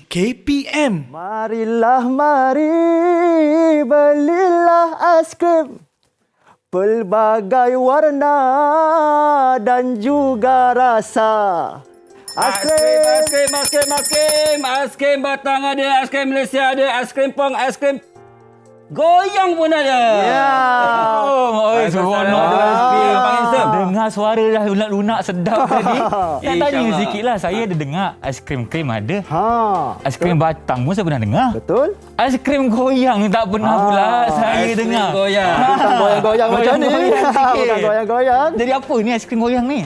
KPM. Marilah mari belilah aiskrim pelbagai warna dan juga rasa. Aiskrim batang ada, aiskrim Malaysia ada, aiskrim Pong, aiskrim goyang pun ada. Ya. Seronok ada aiskrim. Dengar suara dah lunak-lunak sedap tadi. Nak tanya sikit lah, saya ada dengar aiskrim krim ada. Aiskrim batang pun saya pernah dengar. Betul. Aiskrim goyang tak pernah pula saya dengar. Goyang. Bukan goyang-goyang macam ni. Bukan goyang-goyang. Jadi apa ni aiskrim goyang ni?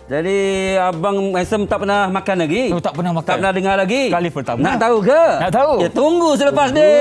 Jadi Abang Handsome tak pernah makan lagi? Tak pernah makan. Tak pernah dengar lagi? Kali pertama. Nak tahu ke? Nak tahu. Ya, tunggu selepas ni.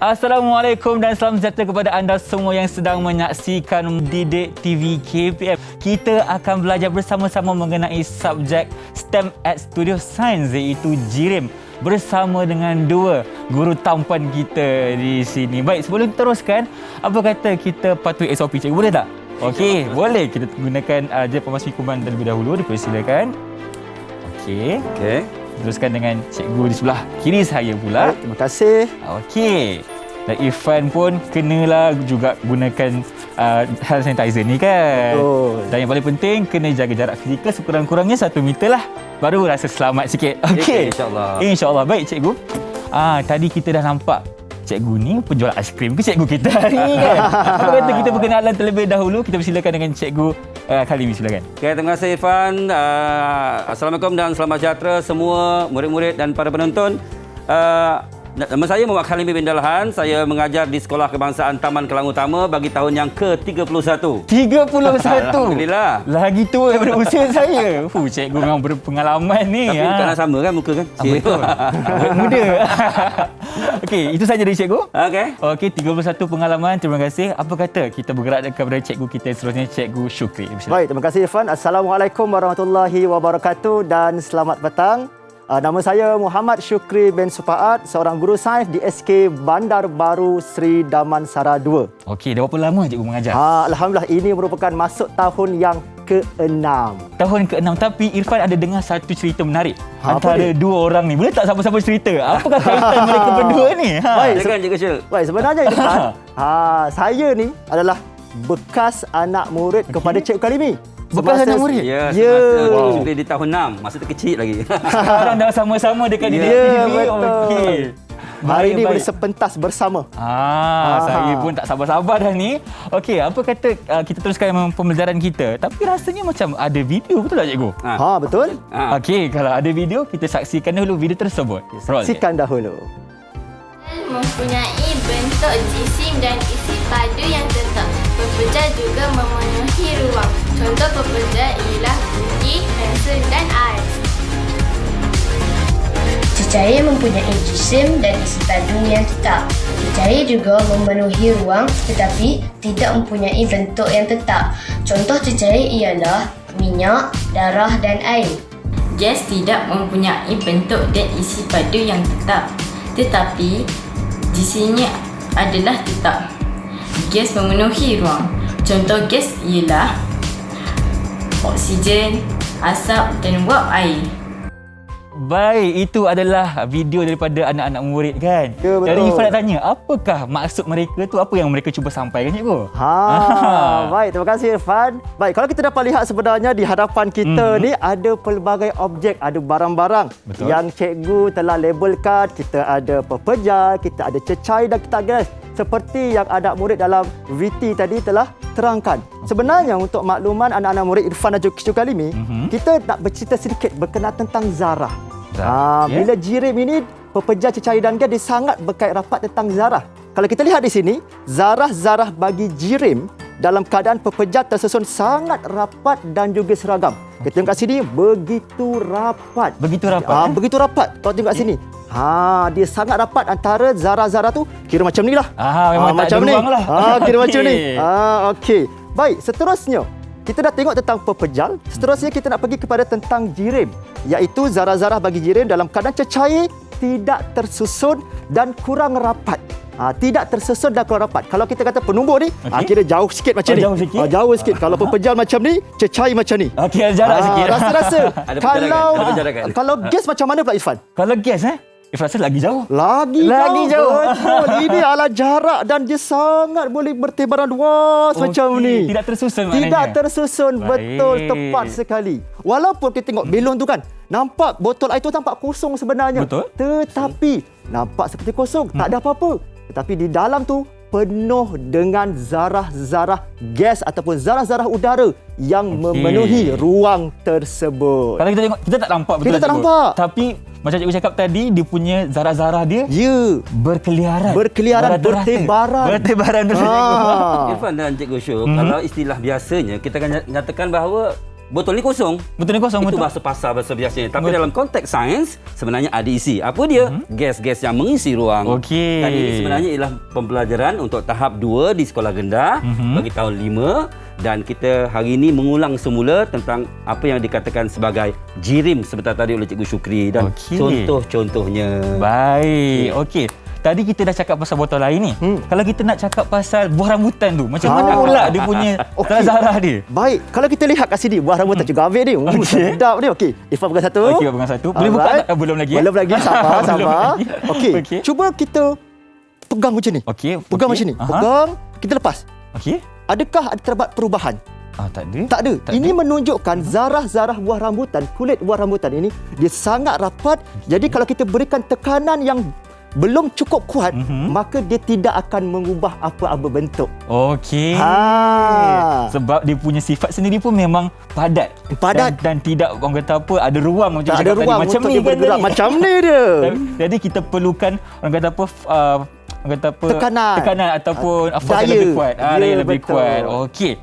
Assalamualaikum dan salam sejahtera kepada anda semua yang sedang menyaksikan Didik TV KPM. Kita akan belajar bersama-sama mengenai subjek STEM at Studio Science, iaitu JIRIM, bersama dengan dua guru tampan kita di sini. Baik, sebelum teruskan, apa kata kita patuhi SOP cikgu, boleh tak? Okey, boleh. Kita gunakan je pemasuki kuman terlebih dahulu, dipersilakan. Okey. Teruskan dengan cikgu di sebelah kiri saya pula. Baik, terima kasih. Okey. Dan Irfan pun kenalah juga gunakan hand sanitizer ni kan. Betul. Dan yang paling penting, kena jaga jarak fizikal sekurang-kurangnya 1 meter lah. Baru rasa selamat sikit. Okey. InsyaAllah. InsyaAllah. Baik cikgu. Tadi kita dah nampak cikgu ni penjual aiskrim ke cikgu kita hari ni kan. Apa kata kita perkenalan terlebih dahulu. Kita persilakan dengan cikgu Khalimi, silakan. Okay, terima kasih Irfan. Assalamualaikum dan selamat sejahtera semua murid-murid dan para penonton. Nama saya Muhammad Khalimi bin Dalahan. Saya mengajar di Sekolah Kebangsaan Taman Kelang Utama bagi tahun yang ke-31. 31. Alhamdulillah. Lagi tua daripada usia saya. Cikgu memang berpengalaman ni. Tapi bukanlah sama kan muka kan? Betul. Awet muda. Okey, itu saja dari cikgu. Okey, 31 pengalaman. Terima kasih. Apa kata kita bergerak kepada cikgu kita seterusnya, Cikgu Syukri. Baik, terima kasih Irfan. Assalamualaikum warahmatullahi wabarakatuh dan selamat petang. Nama saya Muhammad Syukri bin Supaat, seorang guru sains di SK Bandar Baru Sri Damansara 2. Okey, dah berapa lama cikgu mengajar? Alhamdulillah, ini merupakan masuk tahun yang ke-6. Tahun ke-6, tapi Irfan ada dengar satu cerita menarik antara dia? dua orang ni. Boleh tak sama-sama cerita? Apakah kaitan mereka berdua ni? Baik, sebenarnya Irfan, saya ni adalah bekas anak murid kepada Cikgu Khalimi. Bekas anak murid? Ya, di tahun 6. Masa tu kecil lagi. Sekarang dah sama-sama dekat Didik TV. Okey. Hari ini bersepentas bersama. Saya pun tak sabar-sabar dah ni. Okey, apa kata kita teruskan pembelajaran kita. Tapi rasanya macam ada video, betul tak cikgu? Betul. Okey, kalau ada video, kita saksikan dahulu video tersebut. Saksikan dahulu. Mempunyai bentuk jisim dan isi padu yang tetap. Pepeja juga memenuhi ruang. Contoh pepeja ialah bumi, pensel dan ais. Cecair mempunyai jisim dan isi padu yang tetap. Cecair juga memenuhi ruang tetapi tidak mempunyai bentuk yang tetap. Contoh cecair ialah minyak, darah dan air. Gas tidak mempunyai bentuk dan isi padu yang tetap, tetapi jisimnya adalah tetap. Gas memenuhi ruang. Contoh gas ialah oksigen, asap dan wap air. Baik, itu adalah video daripada anak-anak murid kan. Ya, betul. Dari Irfan nak tanya, apakah maksud mereka tu, apa yang mereka cuba sampaikan cikgu? Baik, terima kasih Irfan. Baik, kalau kita dapat lihat sebenarnya di hadapan kita ni ada pelbagai objek, ada barang-barang Betul. yang cikgu telah labelkan. Kita ada pepejal, kita ada cecair dan kita ada seperti yang anak murid dalam VT tadi telah terangkan. Sebenarnya untuk makluman anak-anak murid Irfan dan juga Kalimi, kita nak bercerita sedikit berkenaan tentang zarah. Bila jirim ini, pepejal, cecair dan gas, dia sangat berkait rapat tentang zarah. Kalau kita lihat di sini, zarah-zarah bagi jirim dalam keadaan pepejal tersusun sangat rapat dan juga seragam. Kita tengok kat sini, begitu rapat. Begitu rapat, Begitu rapat. Kalau tengok kat sini. Dia sangat rapat antara zarah-zarah tu, kira macam ni lah. Memang tak macam ada ni. ruang lah. Kira macam ni. Okey. Okey. Baik, seterusnya kita dah tengok tentang pepejal. Seterusnya kita nak pergi kepada tentang jirim, iaitu zarah-zarah bagi jirim dalam keadaan cecair, tidak tersusun dan kurang rapat. Tidak tersusun dan kurang rapat. Kalau kita kata penumbuk ni, kira jauh sikit macam ni. Jauh sikit. Jauh sikit. Kalau pepejal macam ni, cecair macam ni. Okey, ada jarak sikit. Rasa-rasa. Ada penjarakan. Kalau gas macam mana pula Irfan? Kalau gas Irfan rasa lagi jauh. Lagi jauh. Betul. Ini adalah jarak dan dia sangat boleh bertebaran luas macam ni. Tidak tersusun maknanya. Tidak tersusun. Baik. Betul, tepat sekali. Walaupun kita tengok belon tu kan, nampak botol air tu nampak kosong sebenarnya. Betul. Tetapi nampak seperti kosong, tak ada apa-apa. Tetapi di dalam tu penuh dengan zarah-zarah gas ataupun zarah-zarah udara yang memenuhi ruang tersebut. Kalau kita tengok, kita tak nampak betul. Kita tak cikgu. nampak. Tapi macam cikgu cakap tadi, dia punya zarah-zarah dia berkeliaran. Bertebaran tu cikgu. Irfan dan Cikgu Syuk, kalau istilah biasanya kita akan nyatakan bahawa botol ni kosong. Betul ni kosong, Itu betul. bahasa pasar, bahasa biasanya. Tapi dalam konteks sains, sebenarnya ada isi. Apa dia? Gas-gas yang mengisi ruang. Okey. Dan ini sebenarnya ialah pembelajaran untuk tahap 2 di sekolah rendah bagi tahun 5. Dan kita hari ini mengulang semula tentang apa yang dikatakan sebagai jirim sebentar tadi oleh Cikgu Syukri. Dan contoh-contohnya. Baik, okey. Tadi kita dah cakap pasal botol air ni. Kalau kita nak cakap pasal buah rambutan tu, macam mana pula dia punya zarah dia? Baik, kalau kita lihat kat sini buah rambutan juga ambil ni. Sedap ni. Okey, Irfan pegang satu. Okey, pegang satu. Boleh buka Alright. tak? Belum lagi. Belum lagi, sabar. Belum lagi. Okey, Okey. cuba kita pegang macam ni. Okey. Pegang macam ni. Pegang, kita lepas. Okey. Adakah ada terdapat perubahan? Tak ada. Tak ada. Ini menunjukkan zarah-zarah buah rambutan, kulit buah rambutan ini dia sangat rapat. Jadi kalau kita berikan tekanan yang belum cukup kuat, maka dia tidak akan mengubah apa-apa bentuk. Okey. Sebab dia punya sifat sendiri pun memang padat. Dan tidak orang kata apa, ada ruang macam Tak ada cakap tadi. ruang Macam untuk ni dia kan bergerak. tadi. Macam ni dia. Jadi kita perlukan orang kata apa, tekanan ataupun force yang Daya. lebih kuat. Daya lebih betul. kuat. Okey.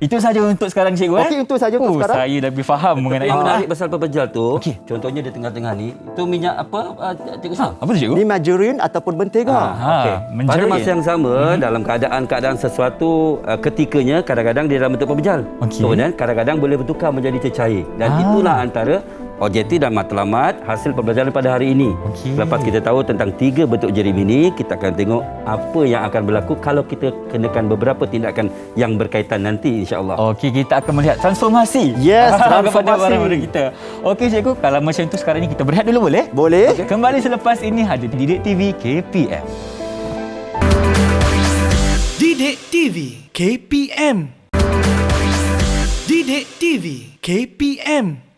Itu saja untuk sekarang cikgu. Okey, itu saja untuk sekarang. Saya dah lebih faham mengenai Yang menarik pasal pepejal tu, Okey. contohnya di tengah-tengah ni, itu minyak apa Cikgu Syuk? apa tu cikgu? Ni margarine ataupun mentega. Okey. Pada masa yang sama, dalam keadaan sesuatu ketikanya, kadang-kadang dia dalam bentuk pepejal. Okey. Kemudian kadang-kadang boleh bertukar menjadi cecair. Dan itulah antara objektif dan matlamat hasil pembelajaran pada hari ini. Okey. Lepas kita tahu tentang 3 bentuk jirim ini, kita akan tengok apa yang akan berlaku kalau kita kenakan beberapa tindakan yang berkaitan nanti, insya-Allah. Okey, kita akan melihat transformasi. Yes, kepada transformasi. barang-barang kita. Okey cikgu, kalau macam tu sekarang ni kita berehat dulu boleh? Boleh? Kembali selepas ini ada Didik TV KPM. Didik TV KPM. Didik TV KPM.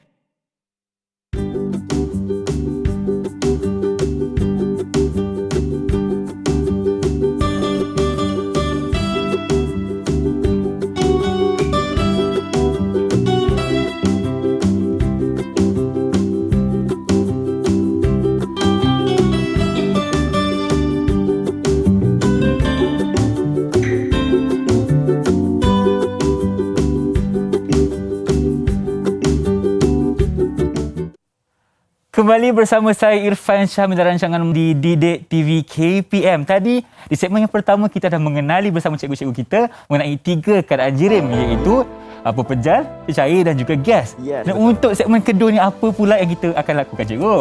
Kembali bersama saya Irfan Syah dalam rancangan di Didik TV KPM. Tadi di segmen yang pertama kita dah mengenali bersama cikgu-cikgu kita mengenai 3 keadaan jirim, iaitu pepejal, cecair dan juga gas. Yes, Dan betul. untuk segmen kedua ni apa pula yang kita akan lakukan cikgu?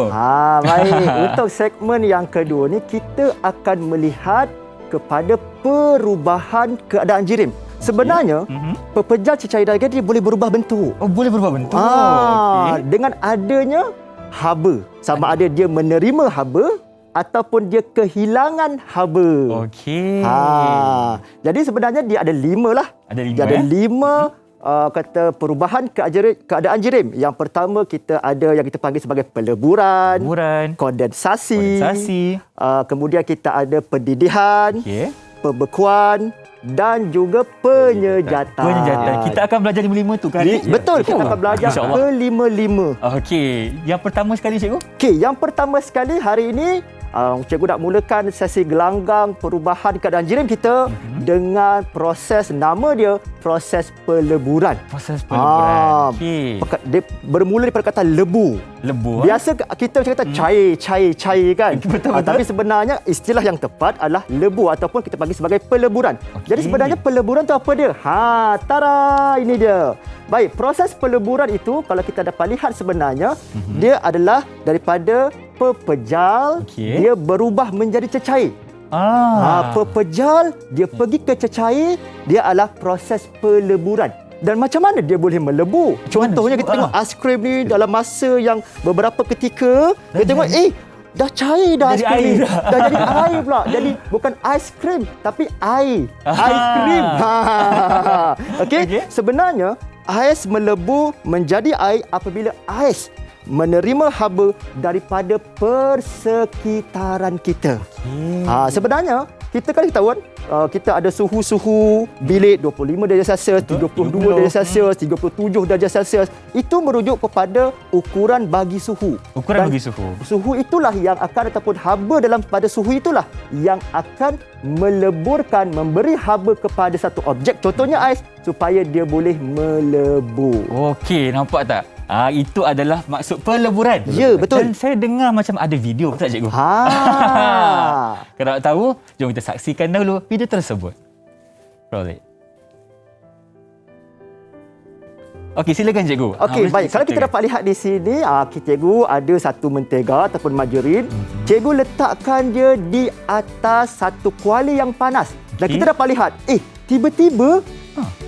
Baik. Untuk segmen yang kedua ni kita akan melihat kepada perubahan keadaan jirim. Sebenarnya pepejal, cecair dan gas dia boleh berubah bentuk. Oh, boleh berubah bentuk. Okey. Dengan adanya haba. Sama ada dia menerima haba ataupun dia kehilangan haba. Okey. Jadi sebenarnya dia ada 5 lah. Ada 5, Dia ada 5 kata perubahan keadaan jirim. Yang pertama kita ada yang kita panggil sebagai peleburan, kondensasi, kemudian kita ada pendidihan, pembekuan dan juga penyejatan. Kita akan belajar 5 tu kan? Betul, kita akan belajar ke-5. Okey, yang pertama sekali cikgu? Okey, yang pertama sekali hari ini cikgu nak mulakan sesi gelanggang perubahan keadaan jirim kita dengan proses, nama dia proses peleburan. Proses peleburan. Okey. Dia bermula daripada kata lebu. Lebu. Biasa kita kata cair kan. Betul. Tapi sebenarnya istilah yang tepat adalah lebu ataupun kita panggil sebagai peleburan. Jadi sebenarnya peleburan tu apa dia? Tara, ini dia. Baik, proses peleburan itu kalau kita dapat lihat sebenarnya dia adalah daripada pepejal, dia berubah menjadi cecair. Pepejal dia pergi ke cecair, dia adalah proses peleburan. Dan macam mana dia boleh melebu? Contohnya kita tengok aiskrim ni dalam masa yang beberapa ketika kita tengok dah cair dah aiskrim ni. Dah jadi air pula. Jadi bukan aiskrim tapi air. Aiskrim. Okey. Sebenarnya ais melebu menjadi air apabila ais menerima haba daripada persekitaran kita. Sebenarnya kita kan ketahuan kita ada suhu-suhu bilik 25 darjah Celsius, 32 darjah Celsius, 37 darjah Celsius. Itu merujuk kepada ukuran bagi suhu. Suhu itulah yang akan ataupun haba pada suhu itulah yang akan meleburkan, memberi haba kepada satu objek, contohnya ais, supaya dia boleh melebu. Okey, nampak tak? Itu adalah maksud peleburan. Ya, betul. Dan saya dengar macam ada video, betul tak cikgu? Kalau nak tahu, jom kita saksikan dahulu video tersebut. Roll it. Okey, silakan cikgu. Okey, baik. Kalau kita dapat lihat di sini, cikgu ada satu mentega ataupun margarin. Cikgu letakkan dia di atas satu kuali yang panas. Dan kita dapat lihat, tiba-tiba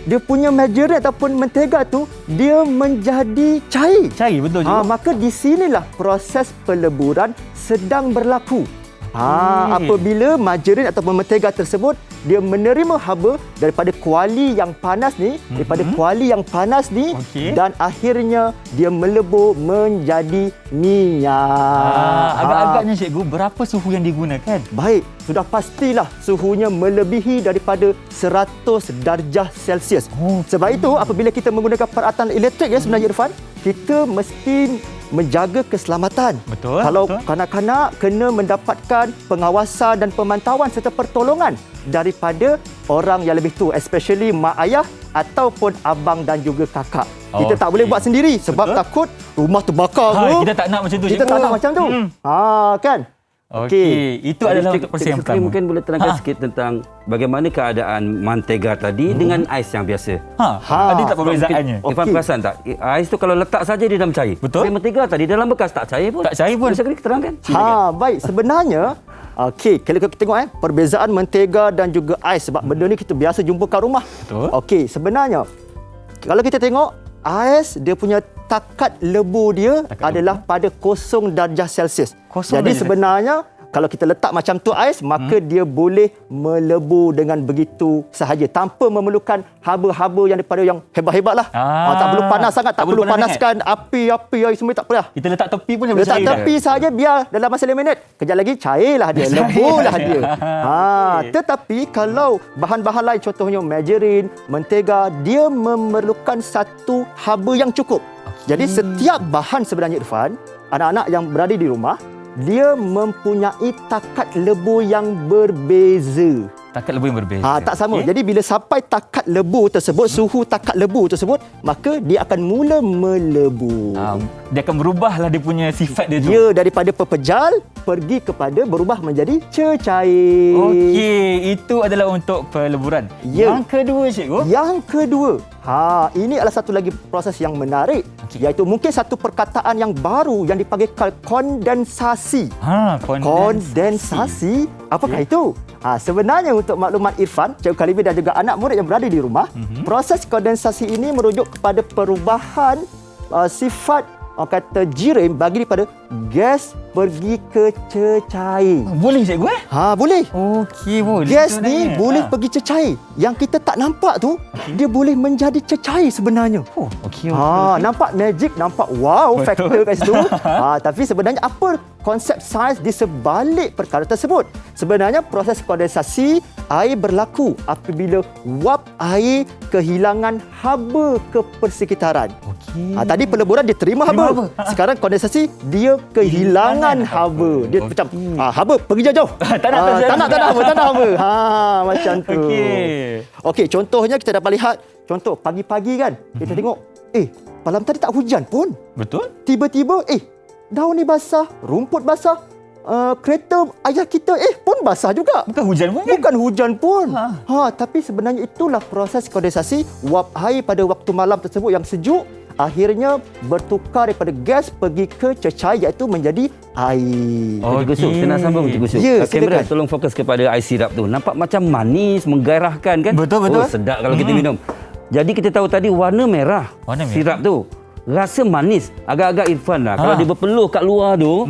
dia punya margarin ataupun mentega tu dia menjadi cair. Cair, betul juga. Maka di sinilah proses peleburan sedang berlaku. Apabila margarin ataupun mentega tersebut dia menerima haba daripada kuali yang panas ni, dan akhirnya dia melebur menjadi minyak. Agak-agaknya cikgu, berapa suhu yang digunakan? Baik, sudah pastilah suhunya melebihi daripada 100 darjah Celsius. Sebab itu apabila kita menggunakan peralatan elektrik sebenarnya Irfan, kita mesti menjaga keselamatan. Betul. Kalau kanak-kanak kena mendapatkan pengawasan dan pemantauan serta pertolongan daripada orang yang lebih tua, especially mak ayah ataupun abang dan juga kakak. Kita tak boleh buat sendiri sebab takut rumah terbakar. Kita tak nak macam tu. Kita tak nak macam tu. Kan? Okey, itu adalah untuk proses yang pertama. Mungkin boleh terangkan sikit tentang bagaimana keadaan mantega tadi dengan ais yang biasa. Ada tak perbezaannya? Irfan perasan tak? Ais tu kalau letak saja dia dah mencair. Betul. Tapi mentega tadi dalam bekas tak cair pun. Bisa kita terangkan? Baik, sebenarnya kalau kita tengok perbezaan mentega dan juga ais, sebab benda ni kita biasa jumpa kat rumah. Betul. Sebenarnya kalau kita tengok ais, dia punya takat lebu dia adalah pada 0 darjah Celsius. Jadi sebenarnya kalau kita letak macam tu ais, maka dia boleh melebu dengan begitu sahaja tanpa memerlukan haba-haba yang daripada yang hebat-hebat lah. Tak perlu panas sangat, tak perlu panaskan api semua, tak perlu. Kita letak tepi pun boleh letak tepi saja, biar dalam masa 5 minit. Kejap lagi cairlah dia, lebulah dia. Tetapi kalau bahan-bahan lain, contohnya margarin, mentega, dia memerlukan satu haba yang cukup. Jadi setiap bahan sebenarnya Irfan, anak-anak yang berada di rumah, dia mempunyai takat lebu yang berbeza. Takat lebu yang berbeza. Tak sama. Jadi bila sampai takat lebu tersebut, suhu takat lebu tersebut, maka dia akan mula melebu. Dia akan berubahlah dia punya sifat dia tu. Ya, daripada pepejal pergi kepada berubah menjadi cecair. Okey, itu adalah untuk peleburan. Ya. Yang kedua cikgu? Yang kedua, ini adalah satu lagi proses yang menarik, iaitu mungkin satu perkataan yang baru yang dipanggil kondensasi. Kondensasi. Apakah itu? Sebenarnya untuk maklumat Irfan, Cikgu Khalimi dan juga anak murid yang berada di rumah, proses kondensasi ini merujuk kepada perubahan sifat orang kata jirim bagi daripada gas pergi ke cecair. Boleh cikgu Boleh. Okey, boleh. Gas tu ni sebenarnya. boleh pergi cecair. Yang kita tak nampak tu, dia boleh menjadi cecair sebenarnya. Oh, okey. Nampak magic, nampak wow Betul. faktor kat situ. Tapi sebenarnya apa konsep sains di sebalik perkara tersebut? Sebenarnya proses kondensasi air berlaku apabila wap air kehilangan haba ke persekitaran. Okey. Tadi peleburan dia terima haba. Sekarang kondensasi dia kehilangan haba. Dia macam haba pergi jauh-jauh. Tak nak haba. Macam tu. Okey. Okey, contohnya kita dapat lihat contoh pagi-pagi kan. Kita tengok malam tadi tak hujan pun. Betul? Tiba-tiba daun ni basah, rumput basah. Kereta ayah kita pun basah juga. Bukan hujan pun kan? Bukan hujan pun. Tapi sebenarnya itulah proses kondensasi wap air pada waktu malam tersebut yang sejuk akhirnya bertukar daripada gas pergi ke cecair iaitu menjadi air. Cikgu Su, kita nak sambung Cikgu Su. Ya, Kamera silakan. tolong fokus kepada air sirap tu. Nampak macam manis, menggairahkan kan? Betul. Oh, sedap kalau kita minum. Jadi kita tahu tadi warna merah, Warna merah. sirap tu. Rasa manis. Agak-agak Irfan lah. Kalau dia berpeluh kat luar tu,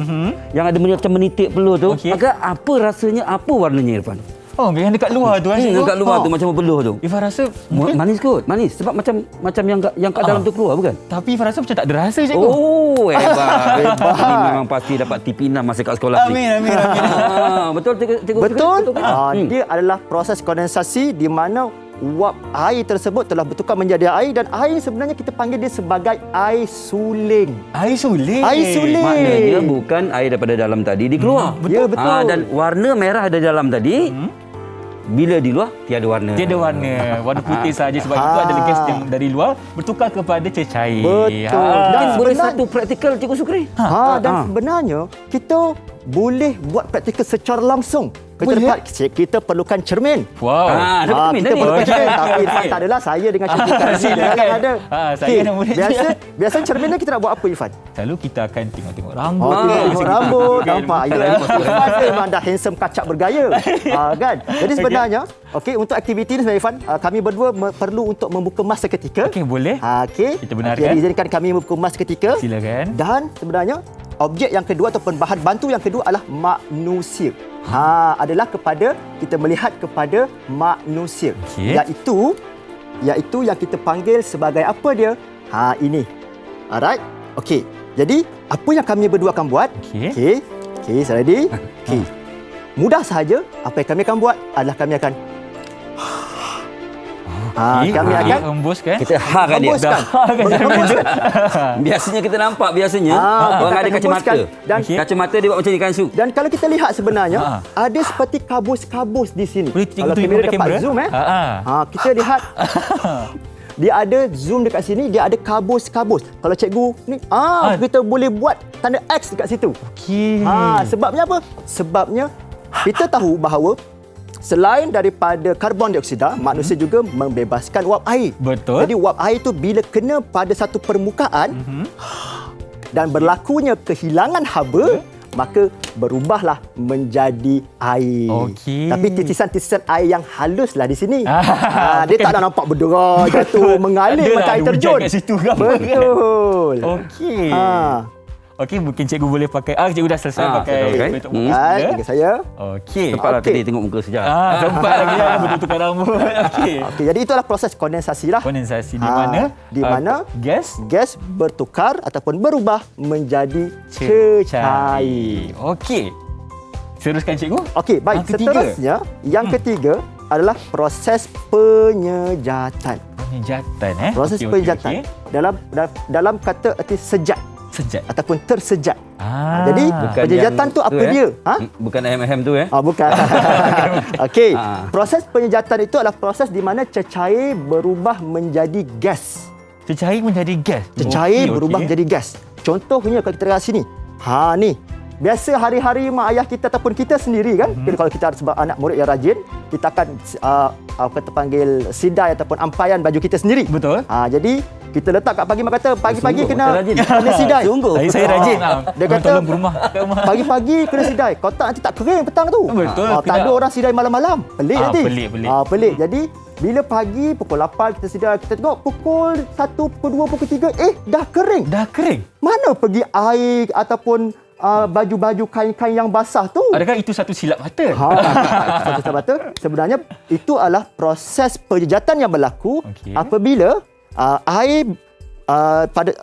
yang ada macam menitik peluh tu, Okey. agak apa rasanya, apa warnanya Irfan? Oh, yang dekat luar tu kan cikgu? Dekat luar tu macam berpeluh tu. Ifan rasa mungkin, Manis kot, manis. Sebab macam yang kat dalam tu keluar bukan? tapi Ifan rasa macam tak ada rasa cikgu. Oh, hebat. Ini memang pasti dapat TV6 masa kat sekolah ni. Amin. Betul, cikgu. Betul. kan? Dia adalah proses kondensasi di mana wap air tersebut telah bertukar menjadi air dan air sebenarnya kita panggil dia sebagai air suling. Air suling. Air suling. Maknanya bukan air daripada dalam tadi dikeluar. Ya, betul. Dan warna merah ada dalam tadi, bila di luar tiada warna. Tiada warna putih saja sebab itu adalah gas yang dari luar bertukar kepada cecair. Betul. Mungkin Dan boleh sebenarnya- satu praktikal Cikgu Sukri. Dan sebenarnya kita boleh buat praktikal secara langsung. Kita Boleh? dapat kita perlukan cermin. Wow. Ada cermin kita tadi. perlukan cermin. Okey, Tapi okey. tak adalah saya dengan cermin kat sini Silakan. kan ada. Saya Okey, nak boleh. biasa cermin ni kita nak buat apa Irfan? Selalu kita akan tengok rambut. Tengok rambut, nampak. Irfan memang dah handsome kacak bergaya. Kan? Jadi sebenarnya, untuk aktiviti ni sebenarnya Irfan, kami berdua perlu untuk membuka mas seketika. Okey, boleh. Okey. Kita benarkan. Jadi izinkan kami membuka mas seketika. Silakan. Dan sebenarnya objek yang kedua ataupun bahan bantu yang kedua adalah manusia. Adalah kepada kita melihat kepada manusia. Okey. Iaitu yang kita panggil sebagai apa dia? Ini. Alright. Okey. Jadi apa yang kami berdua akan buat? Okey. Okey, saya ready? Okey. Mudah sahaja. Apa yang kami akan buat adalah kami akan kami akan hembuskan. Kita kat dia. hembuskan. Hembuskan. Biasanya kita nampak orang kita ada akan kacamata. hembuskan. Dan Kacamata dia buat macam ikan su. Dan kalau kita lihat sebenarnya ada seperti kabus-kabus di sini. Boleh Kalau tunjuk kamera dekat dapat kamera? zoom kita lihat dia ada zoom dekat sini, dia ada kabus-kabus. Kalau cikgu ni kita boleh buat tanda X dekat situ. Okey. Sebabnya apa? Sebabnya kita tahu bahawa selain daripada karbon dioksida, manusia juga membebaskan wap air. Betul. Jadi wap air itu bila kena pada satu permukaan dan berlakunya kehilangan haba, maka berubahlah menjadi air. Okey. Tapi titisan-titisan air yang haluslah di sini. Dia bukan- tak nak nampak berderai, jatuh, mengalir Adalah macam air ada hujan terjun. kat situ ke apa kan? Betul. Okey. Okey, mungkin cikgu boleh pakai. Cikgu dah selesai pakai okey. untuk mengukus dia. Dengan saya. Okey. Sempatlah Okey. tadi tengok muka sejak. Sempat lagi betul-betul rambut. Okey. Okey, jadi itulah proses kondensasi lah. Kondensasi di mana? Di mana gas gas bertukar ataupun berubah menjadi cecair. cecair. Okey. Teruskan cikgu. Okey, baik. Yang ketiga. Seterusnya, yang ketiga adalah proses penyejatan. Penjatan Proses Okey, penyejatan. Dalam kata erti sejat Sejat. ataupun tersejat. Ah. Jadi Bukan penyejatan yang tu apa dia? Bukan hem-hem tu Bukan. Okey. Ah. Proses penyejatan itu adalah proses di mana cecair berubah menjadi gas. Cecair menjadi gas. Cecair Okey, berubah okey. menjadi gas. Contohnya kalau kita lihat sini. Ni. Biasa hari-hari mak ayah kita ataupun kita sendiri kan, kalau kita sebab anak murid yang rajin, kita akan kata panggil sidai ataupun ampaian baju kita sendiri. Betul. Jadi Kita letak kat pagi mak kata pagi-pagi Sungguh, kena rajin. sidai. Sungguh. Saya rajin. Dia kata tolong rumah. pagi-pagi kena sidai. Kotak nanti tak kering petang tu. Betul, Tak kena- ada orang sidai malam-malam. Pelik nanti. Pelik. Pelik. Jadi bila pagi pukul 8 kita sidai, kita tengok pukul 1, pukul 2, pukul 3, dah kering. Dah kering. Mana pergi air ataupun baju-baju kain-kain yang basah tu? Adakah itu satu silap mata? Satu mata. Sebenarnya itu adalah proses penjejatan yang berlaku Okey. apabila air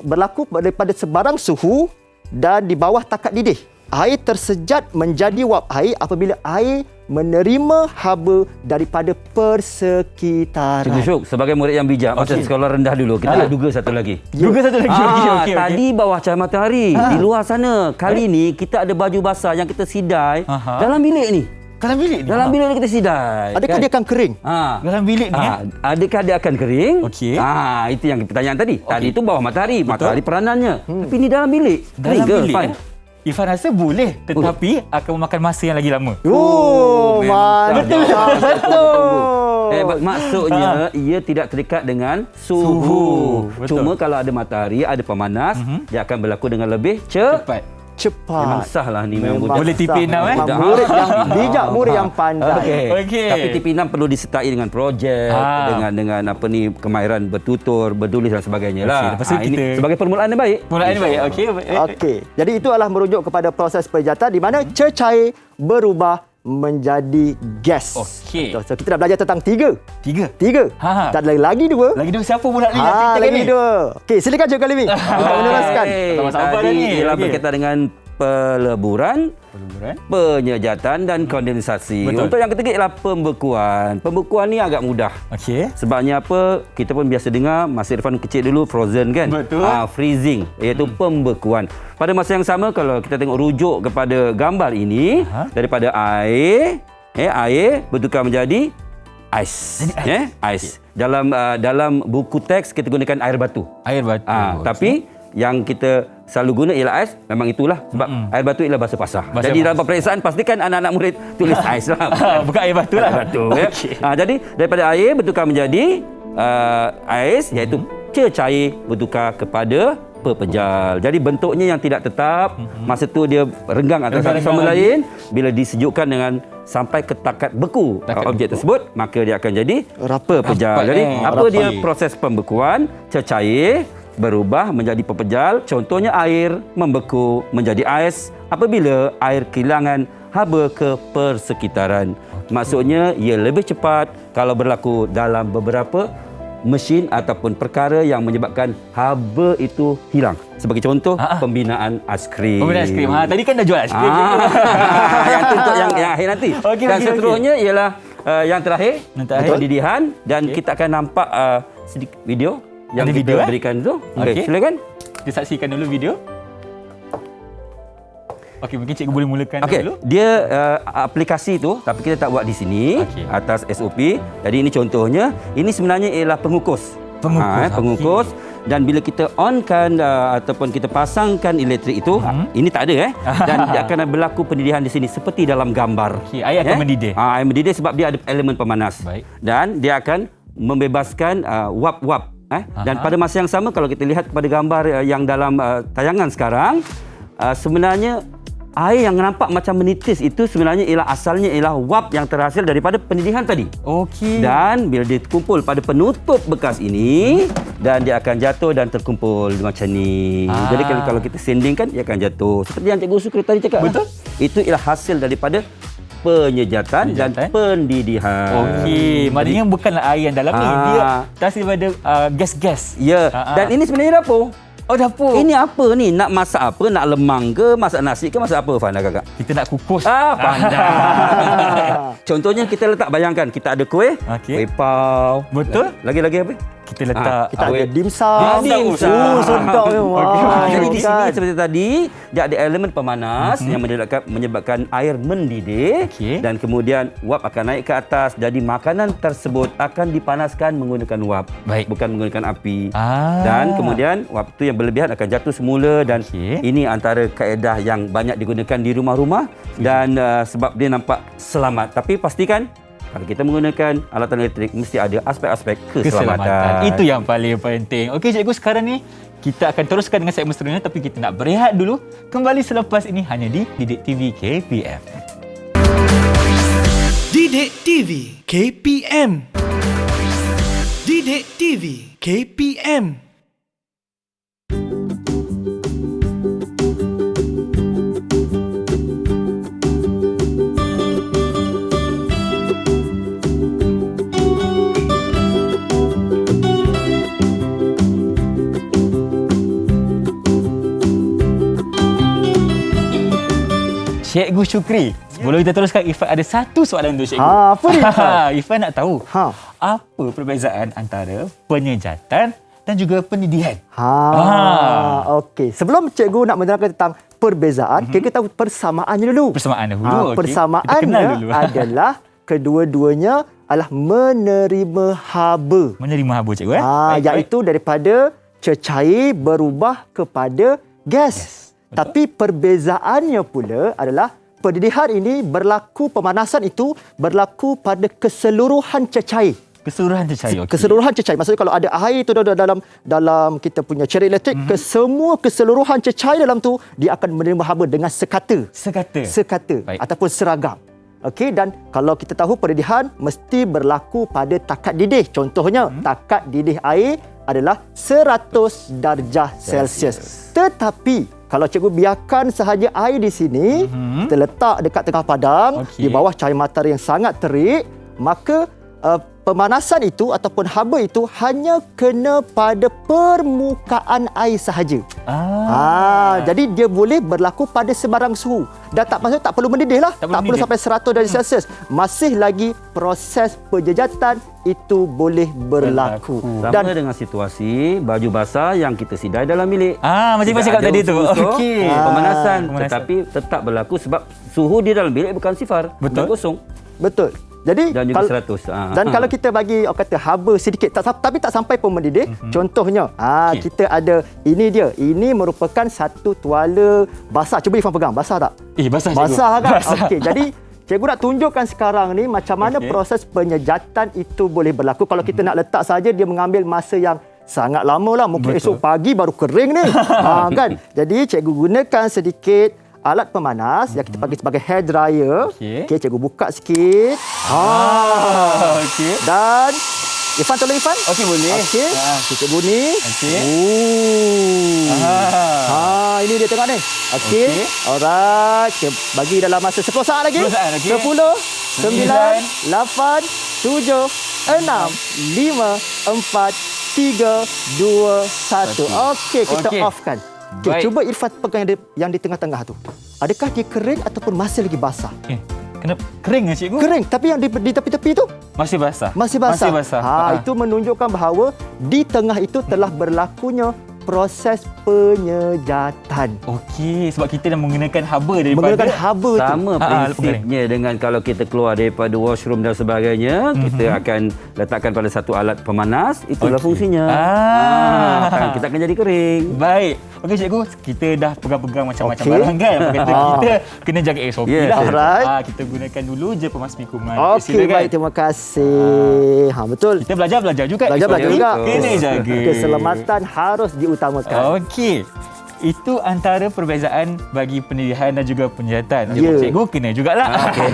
berlaku daripada sebarang suhu dan di bawah takat didih. Air tersejat menjadi wap air apabila air menerima haba daripada persekitaran. Cikgu Syuk, sebagai murid yang bijak, masa sekolah rendah dulu, kita nak duga satu lagi. Juga satu lagi. Okey. Tadi bawah cahaya matahari, di luar sana. Kali ni kita ada baju basah yang kita sidai dalam bilik ni. Dalam bilik ni? Dalam bilik ni kita sidai. Adakah dia akan kering? Dalam bilik ni Adakah dia akan kering? Okey. Itu yang pertanyaan tadi. Tadi itu bawah matahari. Matahari peranannya. Tapi ni dalam bilik. Dalam Kering ke? bilik. Fine. Irfan rasa boleh, tetapi akan memakan masa yang lagi lama. Mantap. Betul. Maksudnya ia tidak terikat dengan suhu. Betul. Cuma kalau ada matahari, ada pemanas, dia akan berlaku dengan lebih Cepat. Memang Cepat. sah lah ni. Memang Boleh TP6 Memang Dah. murid yang bijak, murid yang pandai. Okey. Tapi TP6 perlu disertai dengan projek, dengan apa ni, kemahiran bertutur, bertulis dan sebagainya lah. Lepas tu Ini kita- sebagai permulaan yang baik. Permulaan ni baik. Okey. Okey. Jadi itu adalah merujuk kepada proses penjejatan di mana cecair berubah menjadi gas. Okey. So kita dah belajar tentang tiga. Tiga. Tak ada lagi dua. Lagi dua siapa pula ni? Yang ceritakan Lagi ni? dua. Okey, silakan Cikgu Alimi. Untuk meneruskan. Sama-sama dah Tadi ni. ialah Okey. berkaitan dengan peleburan, penyejatan dan kondensasi. Betul. Untuk yang ketiga ialah pembekuan. Pembekuan ni agak mudah. Okey. Sebabnya apa? Kita pun biasa dengar masa Irfan kecil dulu frozen kan? Betul. Freezing, iaitu pembekuan. Pada masa yang sama kalau kita tengok rujuk kepada gambar ini, daripada air, air bertukar menjadi ais. Ais. Dalam buku teks kita gunakan air batu. Air batu. Tapi yang kita selalu guna ialah ais, memang itulah sebab air batu ialah bahasa pasar. Bahasa Jadi pasar. dalam peperiksaan pastikan anak-anak murid tulis ais lah. Bukan air batu lah. Air batu ya. Jadi daripada air bertukar menjadi ais, iaitu cecair bertukar kepada pepejal. Jadi bentuknya yang tidak tetap, masa tu dia renggang antara satu sama lain, bila disejukkan dengan sampai ke takat beku objek tersebut, maka dia akan jadi pepejal. Rapat, Jadi apa rapat. dia proses pembekuan? Cecair berubah menjadi pepejal, contohnya air membeku menjadi ais apabila air kehilangan haba ke persekitaran. Maksudnya ia lebih cepat kalau berlaku dalam beberapa mesin ataupun perkara yang menyebabkan haba itu hilang. Sebagai contoh, pembinaan aiskrim. Pembinaan aiskrim. Tadi kan dah jual aiskrim. Yang tu untuk yang akhir nanti. Okey, Dan okey, seterusnya ialah yang terakhir, terakhir. pendidihan, dan kita akan nampak sedikit video yang Ada kita video, berikan tu. Okey. Okey, silakan. Kita saksikan dulu video. Okey, mungkin cikgu boleh mulakan Okey, dulu. dia aplikasi tu tapi kita tak buat di sini Okey. atas SOP. Jadi ini contohnya, ini sebenarnya ialah pengukus. Pengukus, Pengukus. Dan bila kita onkan ataupun kita pasangkan elektrik itu, ini tak ada dan dia akan berlaku pendidihan di sini seperti dalam gambar. Okey, air akan mendidih. Air mendidih sebab dia ada elemen pemanas. Baik. Dan dia akan membebaskan wap-wap. Dan pada masa yang sama kalau kita lihat kepada gambar yang dalam tayangan sekarang, sebenarnya air yang nampak macam menitis itu sebenarnya ialah asalnya ialah wap yang terhasil daripada pendidihan tadi. Okey. Dan bila dia terkumpul pada penutup bekas ini, dan dia akan jatuh dan terkumpul macam ni. Jadi kalau kita sandingkan, dia akan jatuh. Seperti yang Cikgu Sukri tadi cakap. Betul. Itu ialah hasil daripada penyejatan dan pendidihan. Okey, maknanya bukanlah air yang dalam ni. Dia terhasil daripada gas-gas. Ya, dan ini sebenarnya dapur. Oh, dapur. Ini apa ni? Nak masak apa? Nak lemang ke? Masak nasi ke? Masak apa, Fanda kakak? Kita nak kukus. Pandai. Contohnya kita letak, bayangkan kita ada kuih, Okey. kuih pau. Betul. Lagi apa? Kita letak Kita ada dimsum. Dimsum. Sedap memang. Jadi di sini seperti tadi, dia ada elemen pemanas yang menyebabkan air mendidih, Okey. dan kemudian wap akan naik ke atas. Jadi makanan tersebut akan dipanaskan menggunakan wap, Baik. bukan menggunakan api. Ah. Dan kemudian wap itu yang berlebihan akan jatuh semula, dan Okey. ini antara kaedah yang banyak digunakan di rumah-rumah dan sebab dia nampak selamat. Tapi pastikan kalau kita menggunakan alatan elektrik mesti ada aspek-aspek keselamatan. Itu yang paling penting. Okey cikgu, sekarang ni kita akan teruskan dengan segmen seterusnya, tapi kita nak berehat dulu. Kembali selepas ini hanya di Didik TV KPM. Didik TV KPM. Didik TV KPM. Cikgu Syukri, sebelum kita teruskan, Ifan ada satu soalan untuk cikgu. Apa ni, Ifan? Ifan nak tahu, apa perbezaan antara penyejatan dan juga pendidihan? Okey. Sebelum cikgu nak menerangkan tentang perbezaan, kita tahu persamaannya dulu. Persamaan dahulu. Okey. Persamaannya adalah kedua-duanya adalah menerima haba. Menerima haba, cikgu. Iaitu daripada cecair berubah kepada gas. Tapi perbezaannya pula adalah pendidihan ini berlaku, pemanasan itu berlaku pada keseluruhan cecair. Keseluruhan cecair. Okay. Keseluruhan cecair. Maksudnya kalau ada air itu dalam kita punya cecair elektrik, semua keseluruhan cecair dalam tu dia akan menerima haba dengan sekata. Sekata ataupun seragam. Okey, dan kalau kita tahu pendidihan mesti berlaku pada takat didih. Contohnya, takat didih air adalah 100 darjah Celsius. Tetapi kalau cikgu biarkan sahaja air di sini, terletak dekat tengah padang, di bawah cahaya matahari yang sangat terik, maka pemanasan itu ataupun haba itu hanya kena pada permukaan air sahaja. Jadi dia boleh berlaku pada sebarang suhu. Dan maksudnya tak perlu mendidih lah. Tak perlu sampai 100 darjah Celsius. Masih lagi proses penjejatan itu boleh berlaku. Sama dengan situasi baju basah yang kita sidai dalam bilik. Macam Pak cakap tadi tu. Okey. Pemanasan. Tetapi tetap berlaku sebab suhu di dalam bilik bukan sifar. Betul. Kosong. Betul. Jadi dan juga 100. Dan kalau kita bagi kata haba sedikit tapi tak sampai pun mendidih, contohnya kita ada ini merupakan satu tuala basah. Cuba Ifan pegang, basah tak? Basah cikgu. Basah kan? Okey, jadi cikgu nak tunjukkan sekarang ni macam mana proses penyejatan itu boleh berlaku. Kalau kita nak letak saja dia mengambil masa yang sangat lama lah. Mungkin esok pagi baru kering ni. Kan? Jadi cikgu gunakan sedikit alat pemanas yang kita panggil sebagai hair dryer. Okey, cikgu buka sikit. Okey. Dan Ifan, tolong Ifan. Okey, boleh. Okey. Cikgu ni. Okey. Ini dia tengok ni. Okey. Alright. Kita bagi dalam masa 10 saat lagi. 10 saat, okey. 10, 9, 8, 7, 6, 5, 4, 3, 2, 1. Okey, kita offkan. Okay, cuba Irfan pegang yang di tengah-tengah tu. Adakah dia kering ataupun masih lagi basah? Kena kering cikgu? Kering, tapi yang di tepi-tepi tu masih basah. Masih basah. Itu menunjukkan bahawa di tengah itu telah berlakunya proses penyejatan. Okey, sebab kita dah menggunakan haba daripada menggunakan haba tu. Sama prinsipnya dengan kalau kita keluar daripada washroom dan sebagainya, kita akan letakkan pada satu alat pemanas, itulah fungsinya. Kita akan jadi kering. Baik. Okey cikgu, kita dah pegang-pegang macam-macam barang kan. Kita kena jaga SOP lah. Right. Kita gunakan dulu je pemas pikuman. Okey, baik, terima kasih. Betul. Kita belajar juga. Belajar juga. Kena jaga. Keselamatan harus diutamakan. Okey. Itu antara perbezaan bagi pendidihan dan juga penyejatan. Cikgu kena jugalah. Okey.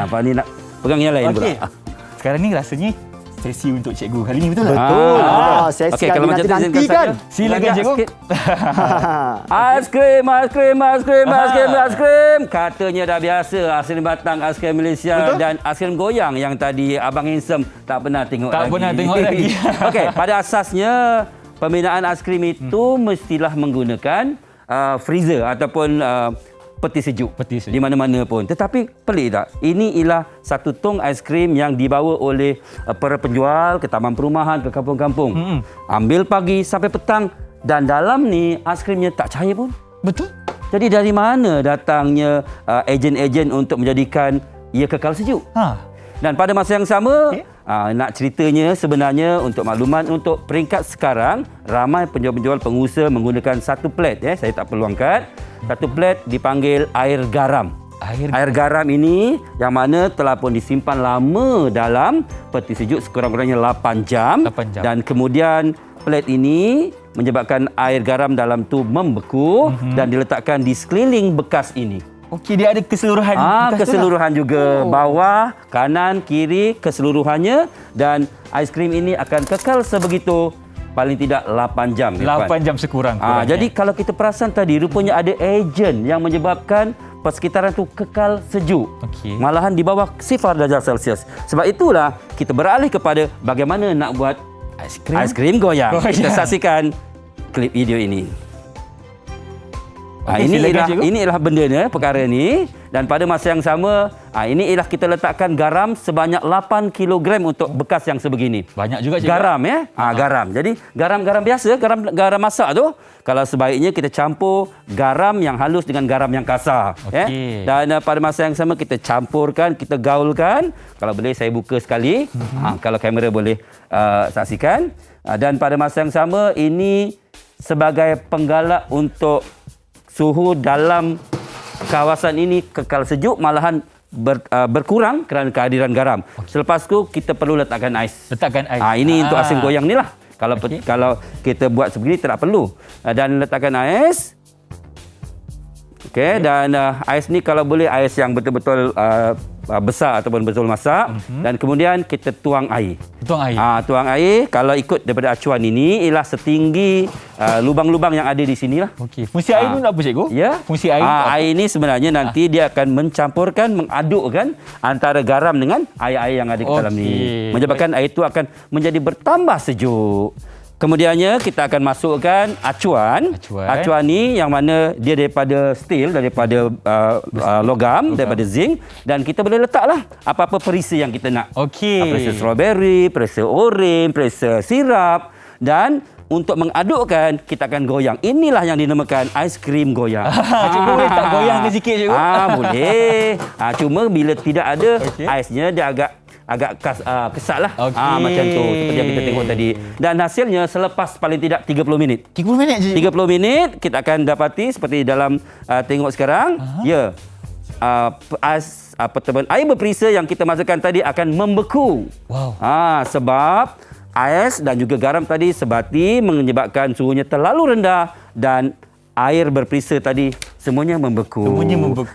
Pak ni nak pegang yang lain pula. Sekarang ni rasanya sesi untuk cikgu kali ni, betul tak? Betul. Sesi yang dinanti-nantikan. Silakan cikgu. Aiskrim. Katanya dah biasa aiskrim batang, aiskrim Malaysia dan aiskrim goyang yang tadi Abang Insem tak pernah tengok lagi. Okey, pada asasnya pembinaan aiskrim itu mestilah menggunakan freezer ataupun peti sejuk di mana-mana pun. Tetapi pelik tak? Ini ialah satu tong aiskrim yang dibawa oleh para penjual ke taman perumahan, ke kampung-kampung. Ambil pagi sampai petang dan dalam ni aiskrimnya tak cair pun. Betul. Jadi dari mana datangnya ejen-ejen untuk menjadikan ia kekal sejuk? Dan pada masa yang sama, nak ceritanya sebenarnya untuk makluman untuk peringkat sekarang, ramai penjual-penjual pengusaha menggunakan satu plat. Saya tak perlu angkat. Satu plat dipanggil air garam. Air garam ini yang mana telah pun disimpan lama dalam peti sejuk sekurang-kurangnya 8 jam. 8 jam. Dan kemudian plate ini menyebabkan air garam dalam tu membeku dan diletakkan di sekeliling bekas ini. Okey, dia ada keseluruhan bekas tu lah. Keseluruhan juga. Bawah, kanan, kiri, keseluruhannya. Dan aiskrim ini akan kekal sebegitu paling tidak 8 jam. 8 jam sekurang-kurangnya. Jadi kalau kita perasan tadi, rupanya ada ejen yang menyebabkan persekitaran tu kekal sejuk. Okey. Malahan di bawah 0 darjah Celsius. Sebab itulah kita beralih kepada bagaimana nak buat aiskrim goyang. Kita saksikan klip video ini. Okey, silakan, Ini ialah bendanya, perkara ni. Dan pada masa yang sama, ini ialah kita letakkan garam sebanyak 8 kilogram untuk bekas yang sebegini. Banyak juga, cikgu. Garam ya. Garam. Jadi garam biasa, garam masak tu, kalau sebaiknya kita campur garam yang halus dengan garam yang kasar. Okey. Dan pada masa yang sama kita campurkan, kita gaulkan. Kalau boleh saya buka sekali. Kalau kamera boleh saksikan. Dan pada masa yang sama, ini sebagai penggalak untuk suhu dalam kawasan ini kekal sejuk, malahan berkurang kerana kehadiran garam. Selepas tu kita perlu letakkan ais. Ini untuk aiskrim goyang ni lah. Kalau kita buat sebegini tak perlu. Dan letakkan ais. Okey, dan ais ni kalau boleh ais yang betul-betul besar ataupun betul masak. Dan kemudian kita tuang air. Tuang air. Kalau ikut daripada acuan ini ialah setinggi lubang-lubang yang ada di sini lah. Okey. Fungsi air ni apa, cikgu? Ya. Fungsi air air ni sebenarnya nanti dia akan mencampurkan, mengadukkan antara garam dengan air-air yang ada di dalam ni. Menyebabkan air itu akan menjadi bertambah sejuk. Kemudiannya kita akan masukkan acuan. Acuan ni yang mana dia daripada steel, daripada logam, daripada zinc, dan kita boleh letaklah apa-apa perisa yang kita nak. Okey. Perisa strawberry, perisa orange, perisa sirap, dan untuk mengadukkan kita akan goyang. Inilah yang dinamakan aiskrim goyang. Cikgu boleh tak goyang ke sikit, cikgu? Boleh. Cuma bila tidak ada aisnya dia agak kesat lah. Macam tu seperti yang kita tengok tadi. Dan hasilnya selepas paling tidak 30 minit. 30 minit je? 30 minit kita akan dapati seperti dalam tengok sekarang. Ya. Air berperisa yang kita masukkan tadi akan membeku. Wow. Sebab ais dan juga garam tadi sebati menyebabkan suhunya terlalu rendah dan air berperisa tadi semuanya membeku.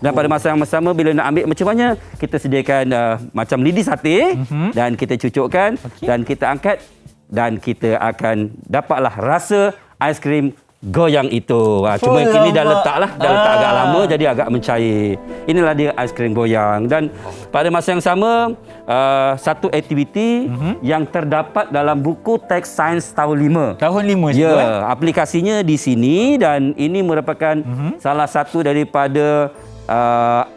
Dan pada masa yang sama bila nak ambil macam mana, kita sediakan macam lidi sate dan kita cucukkan dan kita angkat dan kita akan dapatlah rasa aiskrim goyang itu. Cuma kini dah letak agak lama jadi agak mencair. Inilah dia aiskrim goyang. Dan pada masa yang sama, satu aktiviti yang terdapat dalam buku teks sains tahun 5. Tahun 5 je. Ya, aplikasinya di sini dan ini merupakan salah satu daripada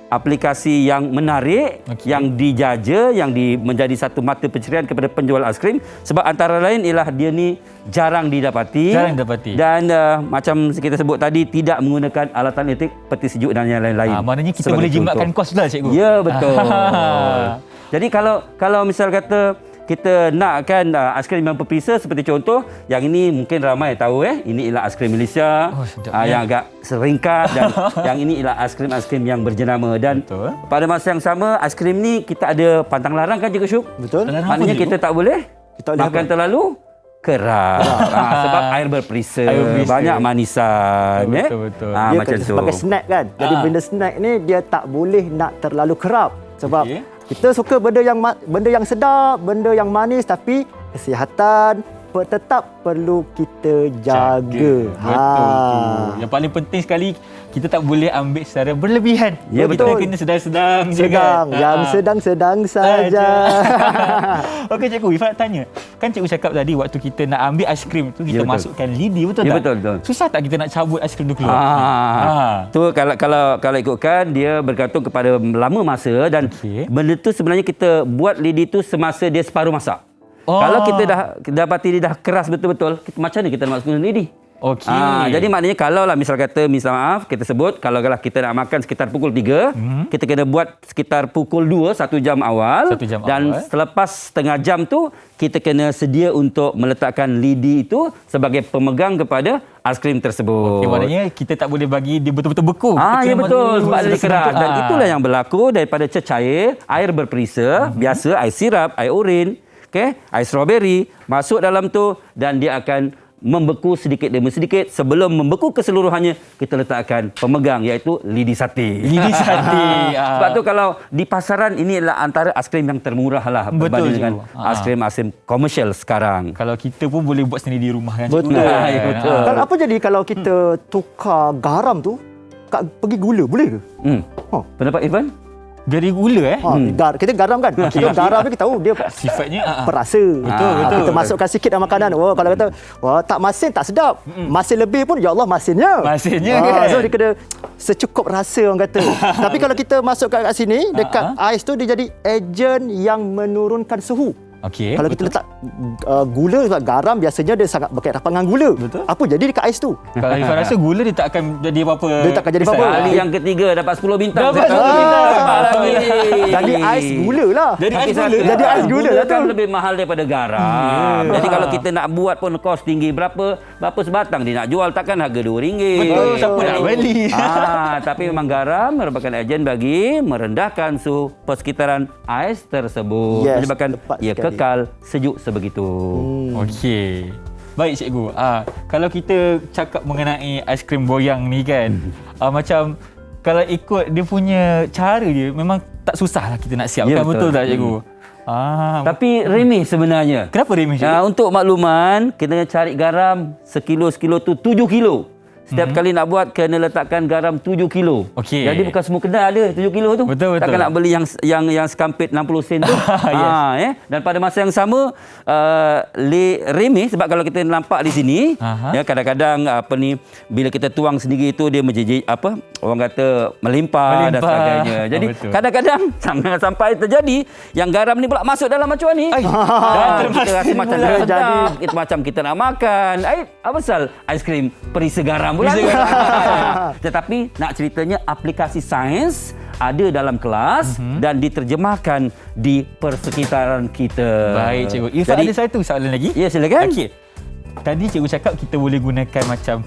aplikasi yang menarik, yang dijaja, yang menjadi satu mata pencerian kepada penjual aiskrim sebab antara lain ialah dia ni jarang didapati. Dan macam kita sebut tadi tidak menggunakan alatan elektrik, peti sejuk dan yang lain-lain. Maknanya kita boleh jimatkan kos lah, cikgu. Ya, betul. Jadi kalau misal kata kita nakkan aiskrim yang berperisa seperti contoh yang ini mungkin ramai tahu ini ialah aiskrim Malaysia yang agak seringkat dan yang ini ialah aiskrim yang berjenama dan pada masa yang sama aiskrim ni kita ada pantang larang kan Cikgu Syuk? Betul. Maknanya kita tak boleh makan terlalu keras sebab air berperisa, banyak manisan betul. Dia macam tu sebagai snack kan. Jadi benda snack ni dia tak boleh nak terlalu kerap sebab kita suka benda yang sedap, benda yang manis tapi kesihatan tetap perlu kita jaga. Betul. Yang paling penting sekali kita tak boleh ambil secara berlebihan. Ya, betul. Kita kena sedang-sedang je kan. Yang sedang-sedang saja. Okey cikgu, Ifat nak tanya. Kan cikgu cakap tadi waktu kita nak ambil aiskrim tu kita masukkan lidi, betul tak? Betul. Susah tak kita nak cabut aiskrim tu keluar? Tu kalau ikutkan dia bergantung kepada lama masa dan benda tu sebenarnya kita buat lidi tu semasa dia separuh masak. Kalau kita dah dapati dia dah keras betul-betul, macam mana kita nak masukkan lidi? Okey. Jadi maknanya kalau lah misal maaf kita sebut kalau kita nak makan sekitar pukul 3, kita kena buat sekitar pukul 2 1 jam awal. 1 jam dan awal. selepas setengah jam tu kita kena sedia untuk meletakkan lidi itu sebagai pemegang kepada aiskrim tersebut. Okay, maknanya kita tak boleh bagi dia betul-betul beku. Kita Ya kena betul bagi sebab dia keras dan itulah yang berlaku daripada cecair, air berperisa, biasa air sirap, air urin, air strawberry masuk dalam tu dan dia akan membeku sedikit demi sedikit. Sebelum membeku keseluruhannya kita letakkan pemegang iaitu lidi sate. Lidi sate. Sebab tu kalau di pasaran ini adalah antara aiskrim yang termurah lah berbanding dengan aiskrim komersial sekarang. Kalau kita pun boleh buat sendiri di rumah kan. Betul. Ya, betul. Kalau apa jadi kalau kita tukar garam tu pergi gula, boleh ke? Pendapat Irfan? Dari gula Kita garam kan. Kita garam ni kita tahu dia sifatnya perasa. Betul. Kita masukkan sikit dalam makanan. Kalau kata tak masin tak sedap. Masin lebih pun ya Allah masinnya. Masinnya kan. So dia kena secukup rasa orang kata. Tapi kalau kita masukkan kat sini dekat ais tu dia jadi ejen yang menurunkan suhu. Okey. Kalau kita letak gula sebab garam biasanya dia sangat berkaitan dengan gula. Betul. Apa jadi dekat ais tu? Kalau Irfan rasa gula dia tak akan jadi apa-apa. Dia tak akan jadi apa-apa. Kali yang ketiga dapat 10 bintang. Dapat 10 bintang. Jadi ais gula lah. Jadi ais Tapi gula. Jadi ais gula lah kan tu. lebih mahal daripada garam. Jadi kalau kita nak buat pun kos tinggi berapa sebatang dia nak jual takkan harga RM2. Betul, siapa nak beli? Tapi memang garam merupakan ejen bagi merendahkan suhu persekitaran ais tersebut. Yes, Menyebabkan tepat ia sekali. kekal sejuk sebegitu. Okey. Baik cikgu. Kalau kita cakap mengenai aiskrim boyang ni kan, macam kalau ikut dia punya cara dia memang tak susah lah kita nak siapkan. Ya, betul betul. tak cikgu? Tapi remeh sebenarnya. Kenapa remeh cikgu? Untuk makluman, kita cari garam sekilo tu 7 kilo. Setiap kali nak buat kena letakkan garam 7 kilo. Okey. Jadi bukan semua kedai ada 7 kilo tu. Betul. Takkan nak beli yang sekampit 60 sen tu. Yes. Dan pada masa yang sama remeh sebab kalau kita nampak di sini kadang-kadang bila kita tuang sendiri itu dia menjadi orang kata melimpah dan sebagainya. Jadi kadang-kadang sampai terjadi yang garam ni pula masuk dalam macuan ni. Dan kita rasa macam tak sedap. Itu macam kita nak makan. Apa pasal aiskrim perisa garam pula. Tetapi nak ceritanya aplikasi sains ada dalam kelas dan diterjemahkan di persekitaran kita. Baik cikgu. Irfan ada satu soalan lagi? Ya silakan. Okey. Tadi cikgu cakap kita boleh gunakan macam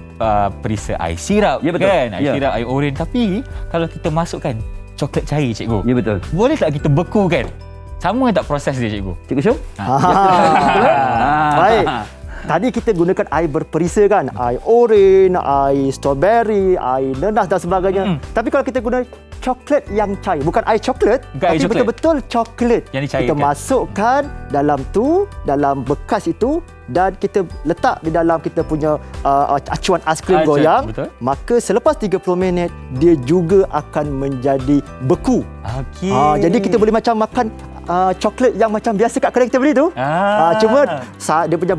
perisa air sirap, Ya, betul. kan? Air Ya. sirap, air oren. Tapi kalau kita masukkan coklat cair cikgu, Ya betul. boleh tak kita bekukan? Sama tak proses dia cikgu? Cikgu Syum? Baik. Tadi kita gunakan air berperisa kan, air oren, air strawberry, air nenas dan sebagainya. Tapi kalau kita guna coklat yang cair, bukan air coklat, Bukan air tapi coklat. betul-betul coklat. Yang dicairkan. Kita masukkan dalam bekas itu dan kita letak di dalam kita punya acuan aiskrim goyang. Betul. Maka selepas 30 minit dia juga akan menjadi beku. Okey. Jadi kita boleh macam makan coklat yang macam biasa kat kedai kita beli tu. Cuma dia punya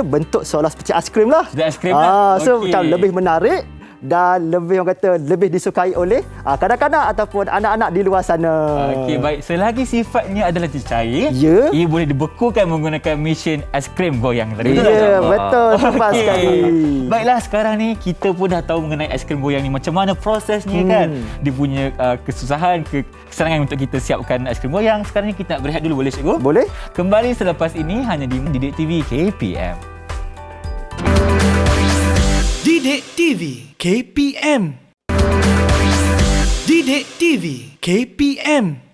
bentuk seolah seperti aiskrim lah. Seperti aiskrim lah. So Okey. macam lebih menarik dan lebih orang kata lebih disukai oleh kanak-kanak ataupun anak-anak di luar sana. Okey, baik. Selagi sifatnya adalah cair, Ya. ia boleh dibekukan menggunakan mesin aiskrim goyang tadi. Betul tak? Ya, betul. Tepat sekali. Baiklah, sekarang ni kita pun dah tahu mengenai aiskrim goyang ni macam mana prosesnya kan. Dia punya kesusahan, kesenangan untuk kita siapkan aiskrim goyang. Sekarang ni kita nak berehat dulu, boleh cikgu? Boleh? Kembali selepas ini hanya di Didik TV KPM. Didik TV KPM. Didik TV KPM.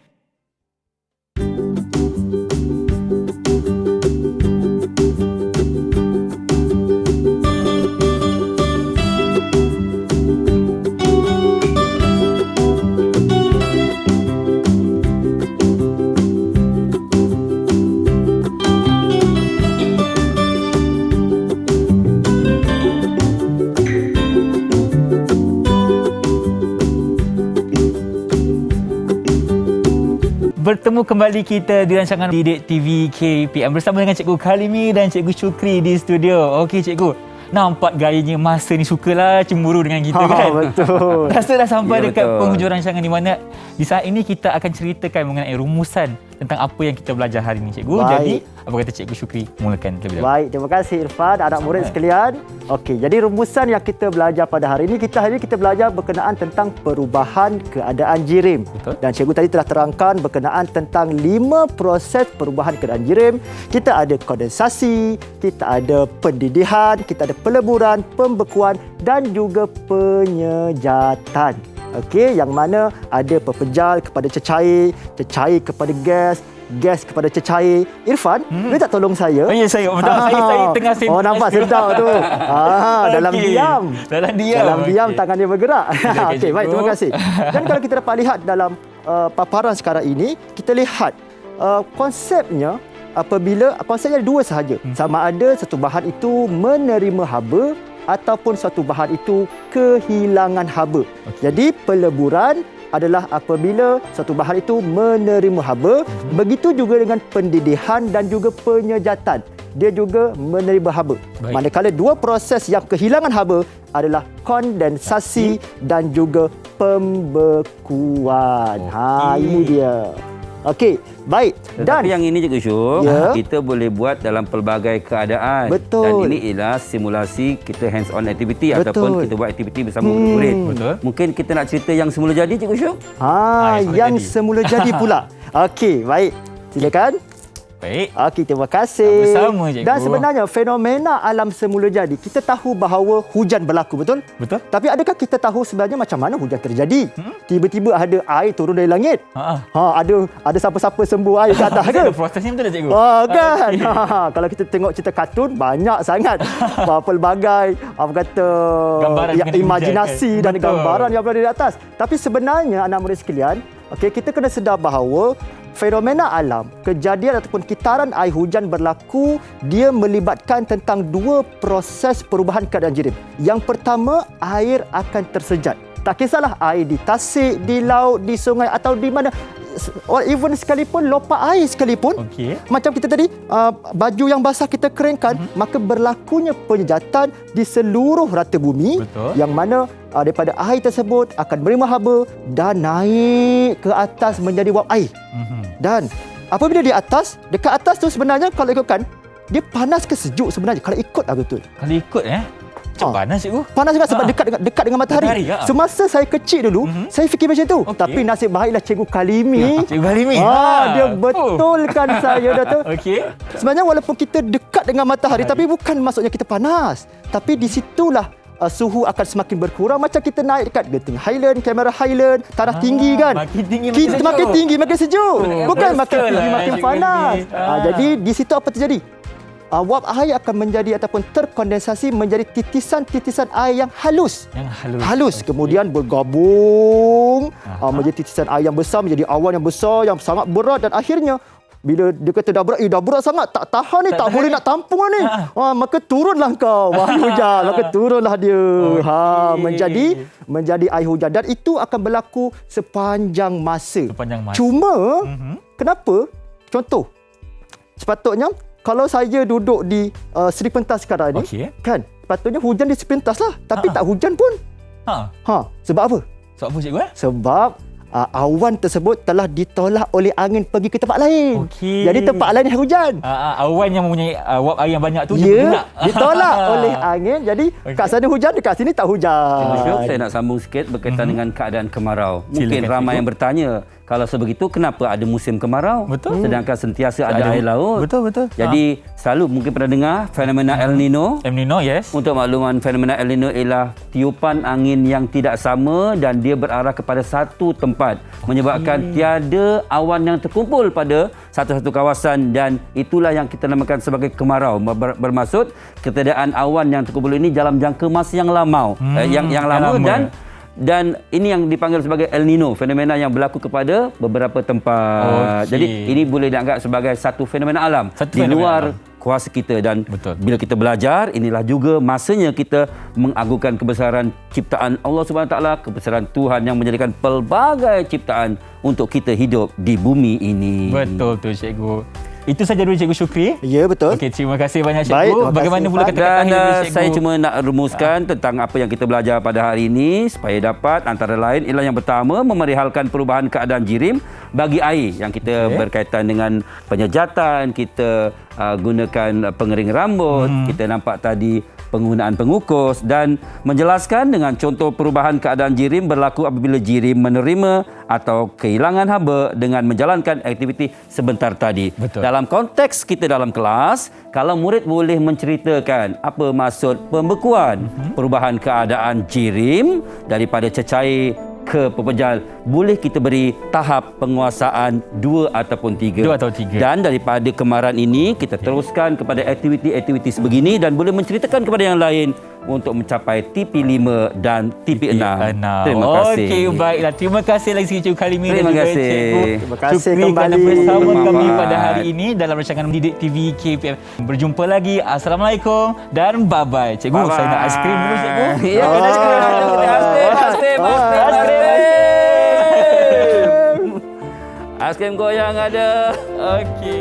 Bertemu kembali kita di rancangan Didik TV KPM bersama dengan Cikgu Kalimi dan Cikgu Syukri di studio. Okey cikgu, nampak gayanya masa ni sukalah cemburu dengan kita kan? Betul. Rasa dah sampai Ya, dekat betul. penghujung rancangan di mana di saat ini kita akan ceritakan mengenai rumusan tentang apa yang kita belajar hari ini, cikgu. Baik. Jadi, apa kata Cikgu Syukri? Mulakan terlebih dahulu. Baik, terima kasih Irfan, anak murid sekalian. Okey, jadi rumusan yang kita belajar pada hari ini, kita belajar berkenaan tentang perubahan keadaan jirim. Betul. Dan cikgu tadi telah terangkan berkenaan tentang 5 proses perubahan keadaan jirim. Kita ada kondensasi, kita ada pendidihan, kita ada peleburan, pembekuan dan juga penyejatan. Okey, yang mana ada pepejal kepada cecair, cecair kepada gas, gas kepada cecair. Irfan, boleh tak tolong saya? Oh, ya, saya betul. Saya tengah sibuk. Oh, nampak sedap tu. Dalam Okey. diam. Dalam diam. Dalam diam Okey. tangan dia bergerak. Okey, Okey, baik, cikgu. terima kasih. Dan kalau kita dapat lihat dalam paparan sekarang ini, kita lihat konsepnya konsepnya ada 2 sahaja. Sama ada satu bahan itu menerima haba ataupun satu bahan itu kehilangan haba. Jadi peleburan adalah apabila satu bahan itu menerima haba, begitu juga dengan pendidihan dan juga penyejatan. Dia juga menerima haba. Baik. Manakala 2 proses yang kehilangan haba adalah kondensasi dan juga pembekuan. Ini dia. Okey, baik. Tetapi yang ini Cikgu Syuk, Ya. kita boleh buat dalam pelbagai keadaan. Betul. Dan ini ialah simulasi kita hands-on activity Betul. ataupun kita buat aktiviti bersama murid-murid. Betul. Mungkin kita nak cerita yang semula jadi Cikgu Syuk? Yang jadi. semula jadi pula. Okey, baik. Silakan. Baik. Okey, terima kasih. Sama-sama, cikgu. Dan sebenarnya fenomena alam semula jadi, kita tahu bahawa hujan berlaku, betul? Betul. Tapi adakah kita tahu sebenarnya macam mana hujan terjadi? Tiba-tiba ada air turun dari langit. Ada siapa-siapa sembuh air ke atas ke? Ada prosesnya betul tak, cikgu? Kan? Okey. Kalau kita tengok cerita kartun, banyak sangat pelbagai Gambaran mengenai imajinasi hujan, kan? dan Betul. gambaran yang berada di atas. Tapi sebenarnya anak murid sekalian, kita kena sedar bahawa fenomena alam, kejadian ataupun kitaran air hujan berlaku, dia melibatkan tentang 2 proses perubahan keadaan jirim. Yang pertama, air akan tersejat. Tak kisahlah air di tasik, di laut, di sungai atau di mana, or even sekalipun lopak air sekalipun. Okey. Macam kita tadi, baju yang basah kita keringkan, maka berlakunya penyejatan di seluruh rata bumi. Betul. Yang mana daripada air tersebut akan menerima haba dan naik ke atas menjadi wap air. Dan apabila di atas, dekat atas tu sebenarnya kalau ikutkan, dia panas ke sejuk sebenarnya kalau ikutlah betul. Kalau ikut macam panas, cikgu. Panas juga sebab dekat dengan matahari. Matahari, ya. Semasa saya kecil dulu, saya fikir macam tu. Okey. Tapi nasib baiklah Cikgu Kalimi. Cikgu Halimi. Dia betulkan saya dah tu. Okey. Sebenarnya walaupun kita dekat dengan matahari, tapi bukan maksudnya kita panas. Tapi di situlah suhu akan semakin berkurang. Macam kita naik dekat Genting Highland, kamera Highland, tanah tinggi kan. Makin tinggi makin Kita sejuk. makin tinggi makin sejuk. Bukan makin Betul tinggi lah, makin Cikgu panas. Halimi. Jadi di situ apa terjadi? Wap air akan menjadi ataupun terkondensasi menjadi titisan-titisan air yang halus. Yang halus. Halus. Kemudian bergabung menjadi titisan air yang besar, menjadi awan yang besar, yang sangat berat dan akhirnya bila dia kata dah berat sangat, tak tahan ni, tak boleh nak tampung lah ni. Maka turunlah kau wahai hujan, maka turunlah dia. Menjadi air hujan dan itu akan berlaku sepanjang masa. Cuma kenapa? Contoh, sepatutnya kalau saya duduk di Seri Pentas sekarang ni, kan, sepatutnya hujan di Seri Pentas lah. Tapi tak hujan pun. Sebab apa? Sebab apa, cikgu? Sebab awan tersebut telah ditolak oleh angin pergi ke tempat lain. Jadi tempat lain yang hujan. Awan yang mempunyai wap air yang banyak tu ditolak oleh angin. Jadi kat sana hujan, dekat sini tak hujan. Saya nak sambung sikit berkaitan dengan keadaan kemarau. Mungkin Silakan, ramai cikgu. yang bertanya, kalau sebegitu kenapa ada musim kemarau? Betul. Sedangkan sentiasa ada air laut. Betul. Jadi selalu mungkin pernah dengar fenomena El Nino. El Nino, yes. Untuk makluman, fenomena El Nino ialah tiupan angin yang tidak sama dan dia berarah kepada satu tempat, menyebabkan tiada awan yang terkumpul pada satu-satu kawasan dan itulah yang kita namakan sebagai kemarau. Bermaksud ketiadaan awan yang terkumpul ini dalam jangka masa yang lama, yang lama dan ini yang dipanggil sebagai El Nino, fenomena yang berlaku kepada beberapa tempat. Jadi ini boleh dianggap sebagai satu fenomena alam di luar kuasa kita dan bila kita belajar, inilah juga masanya kita mengagungkan kebesaran ciptaan Allah Subhanahu Wa Taala, kebesaran Tuhan yang menjadikan pelbagai ciptaan untuk kita hidup di bumi ini. Betul tu, cikgu. Itu saja dulu Cikgu Syukri. Ya, betul. Okey, terima kasih banyak Cikgu. Baik, terima Bagaimana kasih, pula Ustaz. kata-kata Dan akhir dari Cikgu? saya cuma nak rumuskan tentang apa yang kita belajar pada hari ini supaya dapat antara lain ialah yang pertama memerihalkan perubahan keadaan jirim bagi air yang kita berkaitan dengan penyejatan, kita gunakan pengering rambut, kita nampak tadi penggunaan pengukus dan menjelaskan dengan contoh perubahan keadaan jirim berlaku apabila jirim menerima atau kehilangan haba dengan menjalankan aktiviti sebentar tadi. Betul. Dalam konteks kita dalam kelas, kalau murid boleh menceritakan apa maksud pembekuan perubahan keadaan jirim daripada cecair ke pepejal, boleh kita beri tahap penguasaan 2 ataupun 3. 2 atau 3. Dan daripada kemaran ini, kita teruskan kepada aktiviti-aktiviti sebegini dan boleh menceritakan kepada yang lain untuk mencapai TP5 dan TP6. Terima kasih. Okey, baiklah. Terima kasih lagi sekali Cikgu Kalimie dan Terima juga kasih. Cikgu Terima kasih Syukri kerana kembali. bersama kami Bermanfaat. pada hari ini dalam rancangan Didik TV KPM. Berjumpa lagi. Assalamualaikum dan bye-bye. Cikgu, Bye-bye. saya nak aiskrim dulu Cikgu. Ya, aiskrim goyang ada. Okey.